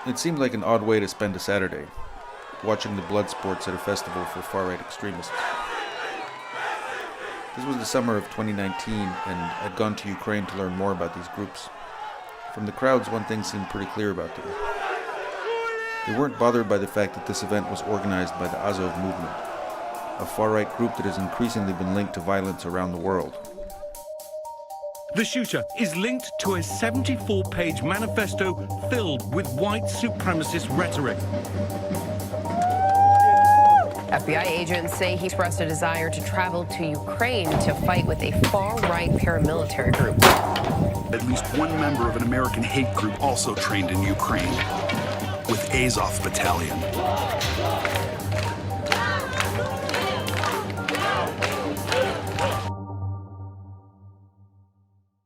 It seemed like an odd way to spend a Saturday, watching the blood sports at a festival for far-right extremists. This was the summer of 2019, and I'd gone to Ukraine to learn more about these groups. From the crowds, one thing seemed pretty clear about them. They weren't bothered by the fact that this event was organized by the Azov movement, a far-right group that has increasingly been linked to violence around the world. The shooter is linked to a 74-page manifesto filled with white supremacist rhetoric. FBI agents say he expressed a desire to travel to Ukraine to fight with a far-right paramilitary group. At least one member of an American hate group also trained in Ukraine, with Azov Battalion.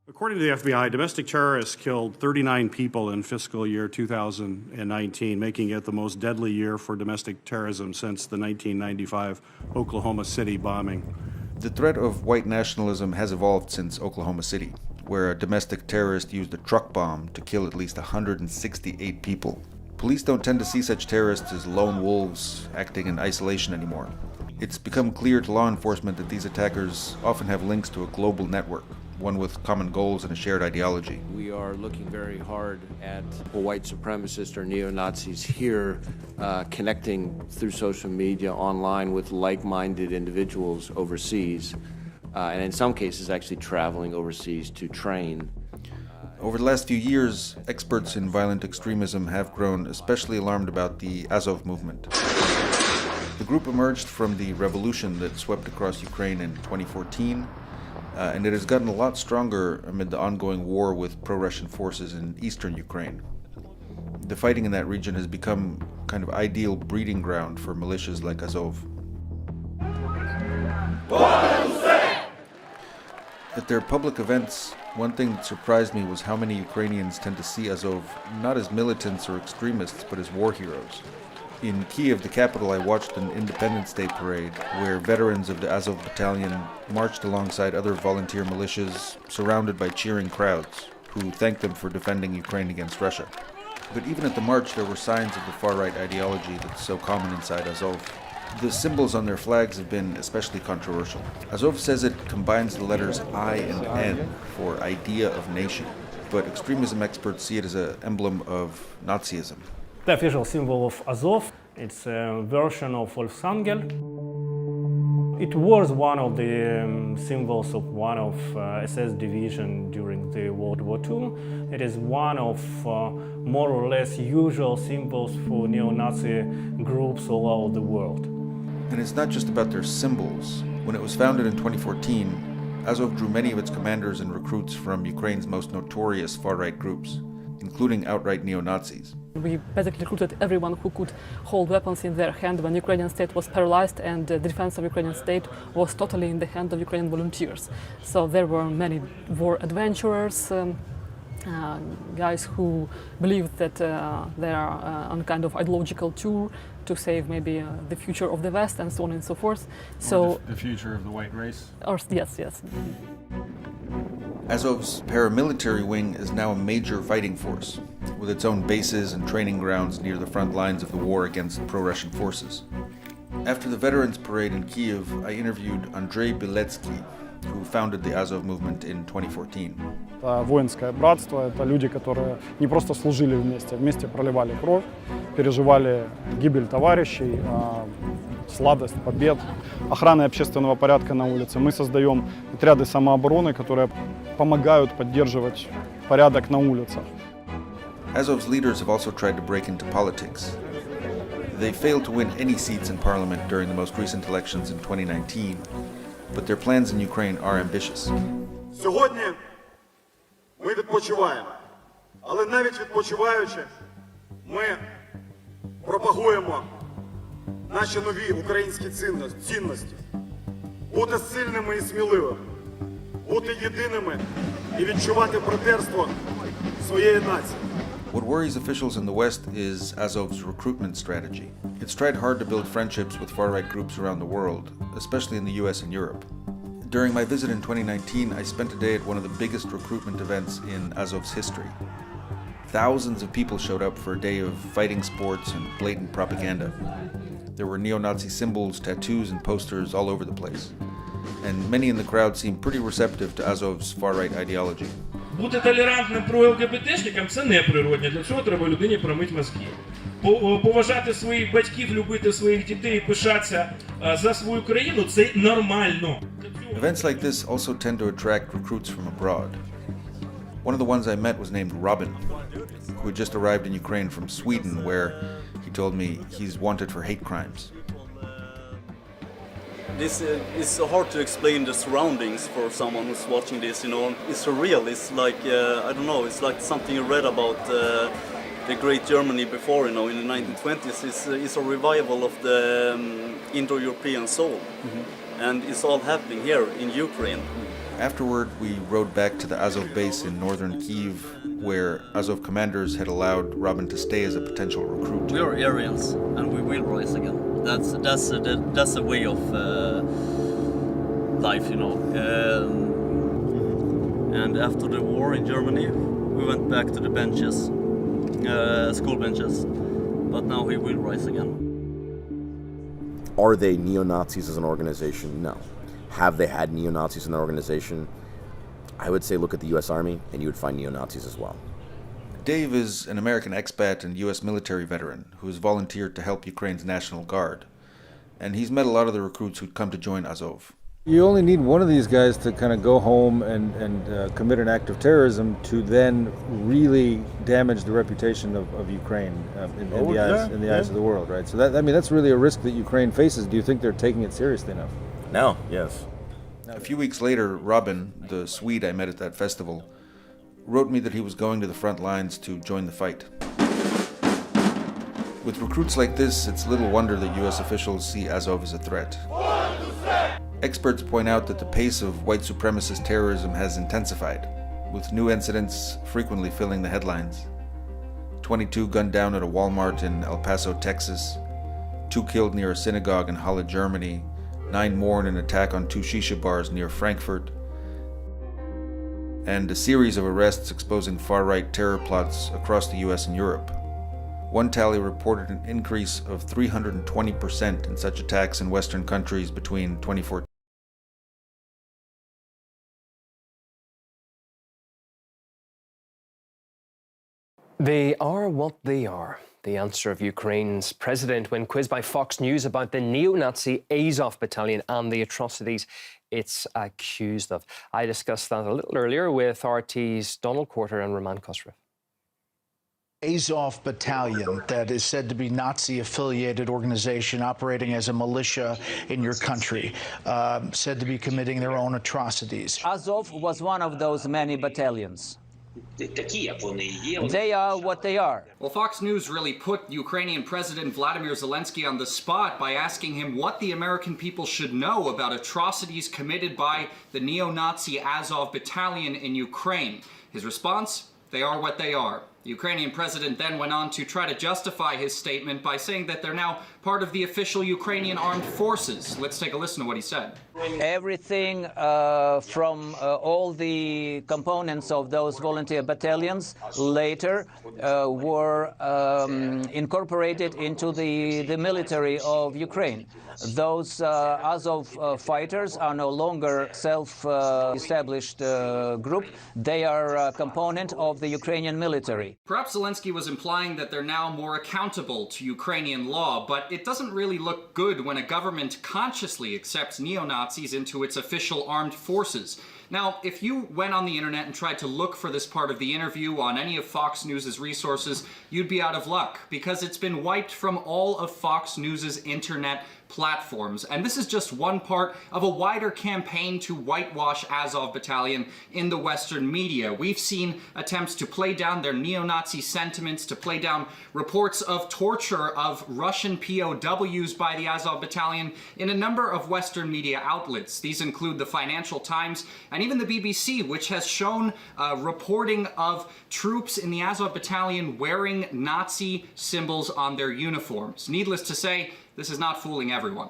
According to the FBI, domestic terrorists killed 39 people in fiscal year 2019, making it the most deadly year for domestic terrorism since the 1995 Oklahoma City bombing. The threat of white nationalism has evolved since Oklahoma City, where a domestic terrorist used a truck bomb to kill at least 168 people. Police don't tend to see such terrorists as lone wolves acting in isolation anymore. It's become clear to law enforcement that these attackers often have links to a global network, one with common goals and a shared ideology. We are looking very hard at white supremacists or neo-Nazis here, connecting through social media online with like-minded individuals overseas, and in some cases actually traveling overseas to train. Over the last few years, experts in violent extremism have grown especially alarmed about the Azov movement. The group emerged from the revolution that swept across Ukraine in 2014, and it has gotten a lot stronger amid the ongoing war with pro-Russian forces in eastern Ukraine. The fighting in that region has become kind of ideal breeding ground for militias like Azov. At their public events, one thing that surprised me was how many Ukrainians tend to see Azov not as militants or extremists, but as war heroes. In Kiev, the capital, I watched an Independence Day parade where veterans of the Azov Battalion marched alongside other volunteer militias, surrounded by cheering crowds, who thanked them for defending Ukraine against Russia. But even at the march, there were signs of the far-right ideology that's so common inside Azov. The symbols on their flags have been especially controversial. Azov says it combines the letters I and N for idea of nation, but extremism experts see it as an emblem of Nazism. The official symbol of Azov, it's a version of Volksangel. It was one of the symbols of one of SS division during the World War II. It is one of more or less usual symbols for neo-Nazi groups all over the world. And it's not just about their symbols. When it was founded in 2014, Azov drew many of its commanders and recruits from Ukraine's most notorious far-right groups, including outright neo-Nazis. We basically recruited everyone who could hold weapons in their hand when Ukrainian state was paralyzed and the defense of Ukrainian state was totally in the hand of Ukrainian volunteers. So there were many war adventurers, guys who believed that they are on kind of ideological tour to save maybe the future of the West and so on and so forth. So the future of the white race? Or, yes, yes. Azov's paramilitary wing is now a major fighting force, with its own bases and training grounds near the front lines of the war against pro-Russian forces. After the Veterans Parade in Kiev, I interviewed Andrei Beletsky, who founded the Azov movement in 2014. Воинское братство – это люди, которые не просто служили вместе проливали кровь, переживали гибель товарищей, сладость побед, охраны общественного порядка на улице. Мы создаем отряды самообороны, которые помогают поддерживать порядок на улицах. Azov's leaders have also tried to break into politics. They failed to win any seats in parliament during the most recent elections in 2019, but their plans in Ukraine are ambitious. Сьогодні ми відпочиваємо, але навіть відпочиваючи, ми пропагуємо наші нові українські цінності. Бути сильними і сміливими, бути єдиними і відчувати братерство своєї нації. What worries officials in the West is Azov's recruitment strategy. It's tried hard to build friendships with far-right groups around the world, especially in the US and Europe. During my visit in 2019, I spent a day at one of the biggest recruitment events in Azov's history. Thousands of people showed up for a day of fighting sports and blatant propaganda. There were neo-Nazi symbols, tattoos, and posters all over the place. And many in the crowd seemed pretty receptive to Azov's far-right ideology. Бути толерантним про ЛГБТшникам – це не природне. Для цього треба людині промити мозки. Поважати своїх батьків, любити своїх дітей, пишатися за свою країну – це нормально. Events like this also tend to attract recruits from abroad. One of the ones I met was named Robin, who had just arrived in Ukraine from Sweden, where he told me he's wanted for hate crimes. This is hard to explain the surroundings for someone who's watching this, you know. It's surreal. It's like, I don't know, it's like something you read about the great Germany before, you know, in the 1920s. It's a revival of the Indo-European soul. Mm-hmm. And it's all happening here in Ukraine. Afterward, we rode back to the Azov base in northern Kyiv, where Azov commanders had allowed Robin to stay as a potential recruit. We are Aryans, and we will rise again. That's a way of life, you know. And after the war in Germany, we went back to the benches, school benches. But now we will rise again. Are they neo-Nazis as an organization? No. Have they had neo-Nazis in their organization? I would say look at the U.S. Army, and you would find neo-Nazis as well. Dave is an American expat and U.S. military veteran who has volunteered to help Ukraine's National Guard. And he's met a lot of the recruits who'd come to join Azov. You only need one of these guys to kind of go home and commit an act of terrorism to then really damage the reputation of Ukraine in the eyes of the world, right? So that's really a risk that Ukraine faces. Do you think they're taking it seriously enough? No, yes. A few weeks later, Robin, the Swede I met at that festival, wrote me that he was going to the front lines to join the fight. With recruits like this, it's little wonder that U.S. officials see Azov as a threat. Experts point out that the pace of white supremacist terrorism has intensified, with new incidents frequently filling the headlines. 22 gunned down at a Walmart in El Paso, Texas, 2 killed near a synagogue in Halle, Germany, 9 more in an attack on 2 shisha bars near Frankfurt, and a series of arrests exposing far-right terror plots across the US and Europe. One tally reported an increase of 320% in such attacks in Western countries between 2014. They are what they are. The answer of Ukraine's president when quizzed by Fox News about the neo-Nazi Azov battalion and the atrocities it's accused of. I discussed that a little earlier with RT's Donald Quarter and Roman Kosrev. Azov battalion, that is said to be Nazi-affiliated organization operating as a militia in your country, said to be committing their own atrocities. Azov was one of those many battalions. They are what they are. Well, Fox News really put Ukrainian President Vladimir Zelensky on the spot by asking him what the American people should know about atrocities committed by the neo-Nazi Azov battalion in Ukraine. His response? They are what they are. The Ukrainian president then went on to try to justify his statement by saying that they're now part of the official Ukrainian armed forces. Let's take a listen to what he said. Everything from all the components of those volunteer battalions later were incorporated into the military of Ukraine. Those Azov fighters are no longer self-established group. They are a component of the Ukrainian military. Perhaps Zelensky was implying that they're now more accountable to Ukrainian law, but it doesn't really look good when a government consciously accepts neo-Nazis into its official armed forces. Now, if you went on the internet and tried to look for this part of the interview on any of Fox News' resources, you'd be out of luck, because it's been wiped from all of Fox News' internet platforms. And this is just one part of a wider campaign to whitewash Azov Battalion in the Western media. We've seen attempts to play down their neo-Nazi sentiments, to play down reports of torture of Russian POWs by the Azov Battalion in a number of Western media outlets. These include the Financial Times and even the BBC, which has shown reporting of troops in the Azov Battalion wearing Nazi symbols on their uniforms. Needless to say, this is not fooling everyone.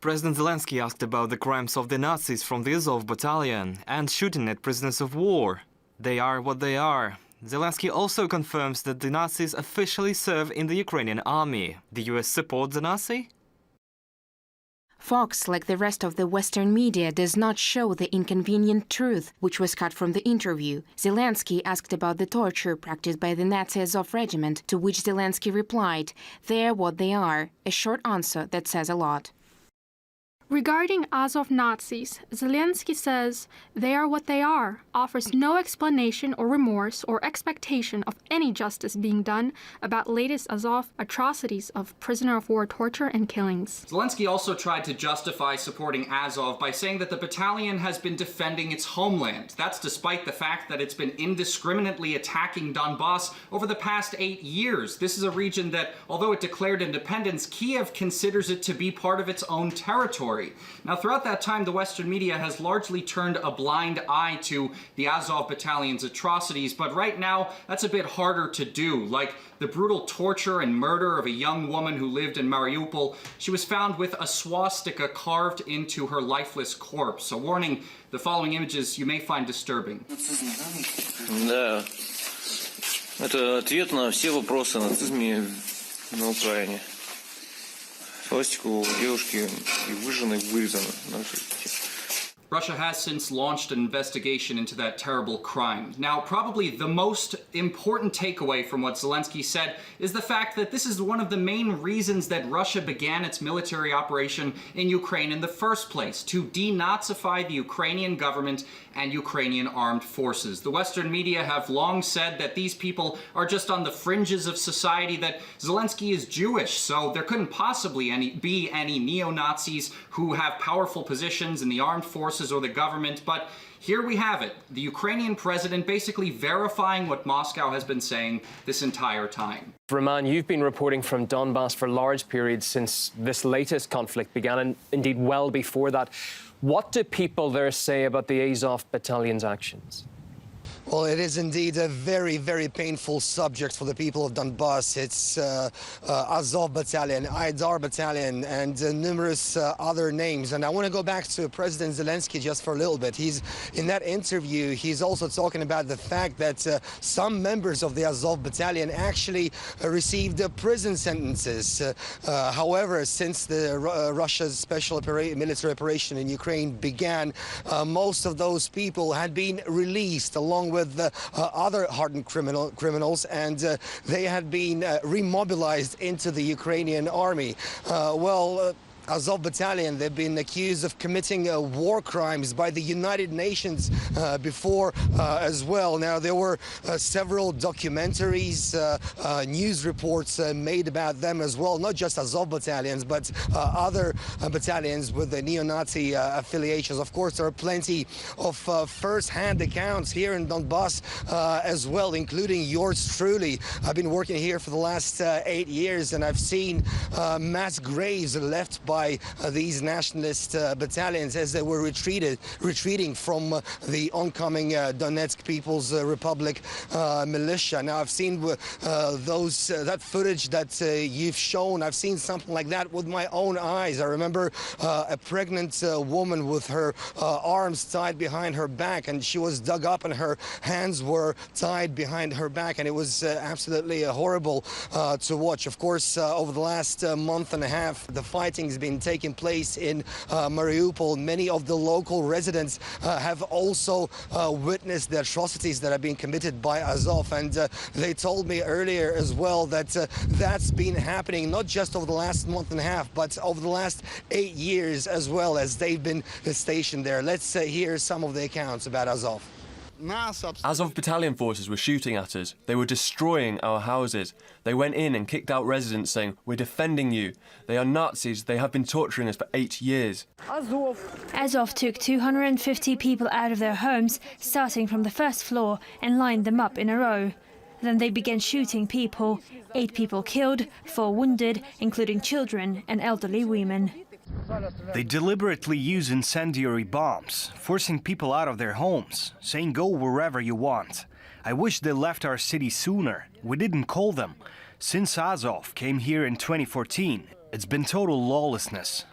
President Zelensky asked about the crimes of the Nazis from the Azov battalion and shooting at prisoners of war. They are what they are. Zelensky also confirms that the Nazis officially serve in the Ukrainian army. The US supports the Nazi? Fox, like the rest of the Western media, does not show the inconvenient truth, which was cut from the interview. Zelensky asked about the torture practiced by the Nazi Azov regiment, to which Zelensky replied, "They are what they are," a short answer that says a lot. Regarding Azov Nazis, Zelensky says they are what they are, offers no explanation or remorse or expectation of any justice being done about latest Azov atrocities of prisoner of war torture and killings. Zelensky also tried to justify supporting Azov by saying that the battalion has been defending its homeland. That's despite the fact that it's been indiscriminately attacking Donbass over the past 8 years. This is a region that, although it declared independence, Kiev considers it to be part of its own territory. Now, throughout that time, the Western media has largely turned a blind eye to the Azov Battalion's atrocities, but right now, that's a bit harder to do. Like the brutal torture and murder of a young woman who lived in Mariupol. She was found with a swastika carved into her lifeless corpse. A warning, the following images you may find disturbing. Да, это ответ на все вопросы о нацизме на Украине. Пластику девушки и выжжено, и вырезано на шее. Russia has since launched an investigation into that terrible crime. Now, probably the most important takeaway from what Zelensky said is the fact that this is one of the main reasons that Russia began its military operation in Ukraine in the first place, to denazify the Ukrainian government and Ukrainian armed forces. The Western media have long said that these people are just on the fringes of society, that Zelensky is Jewish, so there couldn't possibly be any neo-Nazis who have powerful positions in the armed forces or the government, but here we have it, the Ukrainian president basically verifying what Moscow has been saying this entire time. Roman, you've been reporting from Donbass for large periods since this latest conflict began, and indeed well before that. What do people there say about the Azov Battalion's actions? Well, it is indeed a very, very painful subject for the people of Donbass. It's Azov Battalion, Aidar Battalion, and numerous other names. And I want to go back to President Zelensky just for a little bit. In that interview, he's also talking about the fact that some members of the Azov Battalion actually received prison sentences. However, since the Russia's special military operation in Ukraine began, most of those people had been released along with other hardened criminals, and they had been remobilized into the Ukrainian army. Azov Battalion, they've been accused of committing war crimes by the United Nations before as well. Now, there were several documentaries, news reports made about them as well, not just Azov battalions, but other battalions with the neo-Nazi affiliations. Of course, there are plenty of first-hand accounts here in Donbass as well, including yours truly. I've been working here for the last 8 years, and I've seen mass graves left by these nationalist battalions as they were retreating from the oncoming Donetsk People's Republic militia. Now, I've seen that footage that you've shown. I've seen something like that with my own eyes. I remember a pregnant woman with her arms tied behind her back, and she was dug up and her hands were tied behind her back, and it was absolutely horrible to watch. Of course, over the last month and a half, the fighting's been taking place in Mariupol. Many of the local residents have also witnessed the atrocities that have been committed by Azov, and they told me earlier as well that that's been happening not just over the last month and a half, but over the last 8 years as well, as they've been stationed there. Let's hear some of the accounts about Azov. Azov battalion forces were shooting at us. They were destroying our houses. They went in and kicked out residents saying, "We're defending you. They are Nazis. They have been torturing us for 8 years." Azov took 250 people out of their homes, starting from the first floor, and lined them up in a row. Then they began shooting people. 8 people killed, 4 wounded, including children and elderly women. They deliberately use incendiary bombs, forcing people out of their homes, saying go wherever you want. I wish they left our city sooner. We didn't call them. Since Azov came here in 2014, it's been total lawlessness.